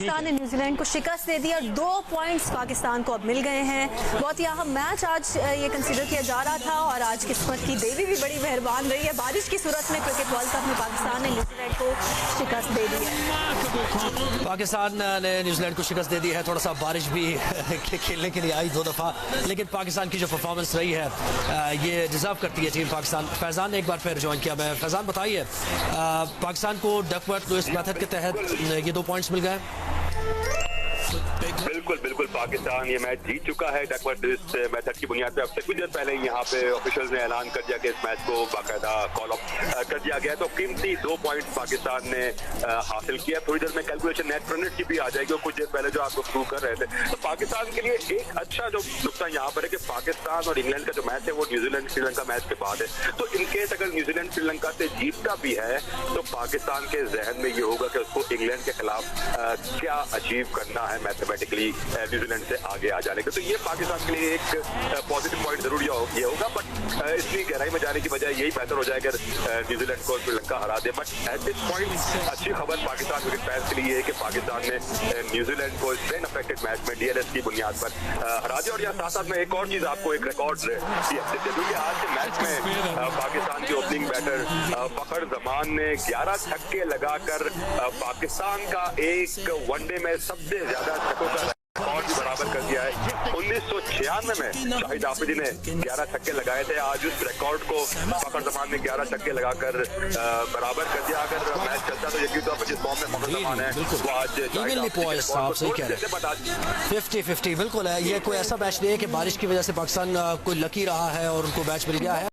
पाकिस्तान ने न्यूजीलैंड को शिकस्त दे दी और 2 पॉइंट्स पाकिस्तान को अब मिल गए हैं। बहुत ही अहम मैच आज ये कंसीडर किया जा रहा था और आज किस्मत की देवी भी बड़ी मेहरबान रही है। बारिश की सूरत में क्रिकेट वर्ल्ड कप में पाकिस्तान ने न्यूजीलैंड को शिकस्त दे दी है। पाकिस्तान ने न्यूजीलैंड को शिकस्त दे दी है। थोड़ा सा बारिश भी खेलने के लिए आई 2 दफ़ा, लेकिन पाकिस्तान की जो परफॉर्मेंस रही है ये डिज़र्व करती है टीम पाकिस्तान। फैज़ान ने एक बार फिर ज्वाइन किया। मैं फैज़ान बताइए, पाकिस्तान को डकवर्थ लुइस मेथड के तहत ये 2 पॉइंट्स मिल गए। बिल्कुल पाकिस्तान ये मैच जीत चुका है डकवर्थ लुइस मेथड की बुनियाद पे। अब से कुछ देर पहले यहाँ पे ऑफिशियल्स ने ऐलान कर दिया कि इस मैच को बाकायदा कॉल ऑफ कर दिया गया। तो कीमती 2 पॉइंट पाकिस्तान ने हासिल किया। थोड़ी देर में कैलकुलेशन नेट रन की भी आ जाएगी और कुछ देर पहले जो आपको प्रूव कर रहे थे, तो पाकिस्तान के लिए एक अच्छा जो नुकता यहाँ पर है कि पाकिस्तान और इंग्लैंड का जो मैच है वो न्यूजीलैंड श्रीलंका मैच के बाद है। तो इनकेस अगर न्यूजीलैंड श्रीलंका से जीतता भी है तो पाकिस्तान के जहन में ये होगा कि उसको इंग्लैंड के खिलाफ क्या अचीव करना है मैथमेटिकली न्यूजीलैंड से आगे आ जाने का। तो ये पाकिस्तान के लिए एक पॉजिटिव पॉइंट जरूर ये होगा, बट इतनी गहराई में जाने की बजाय यही बेहतर हो जाएगा न्यूजीलैंड को श्रीलंका हरा दे। बट एट दिस पॉइंट अच्छी खबर पाकिस्तान क्रिकेट फैंस के लिए है कि पाकिस्तान ने न्यूजीलैंड को स्ट्रेन अफेक्टेड मैच में डीएलएस की बुनियाद पर हरा दिया। और यहाँ साथ साथ में एक और चीज आपको एक रिकॉर्ड क्योंकि आज के मैच में पाकिस्तान के ओपनिंग बैटर फखर जमान ने 11 छक्के लगाकर पाकिस्तान का एक वनडे में सबसे ज्यादा छक्कों का रिकॉर्ड भी बराबर कर दिया है। 1996 में शाहिद आफरीदी ने 11 छक्के लगाए थे। आज उस रिकॉर्ड को फखर जमान ने 11 छक्के लगाकर बराबर कर दिया। अगर मैच चलता तो यकीन तो जिस फॉर्म में फखर जमान है वो आज 50-50 बिल्कुल है। ये कोई ऐसा मैच नहीं है कि बारिश की वजह से पाकिस्तान कोई लकी रहा है और उनको मैच मिल गया है।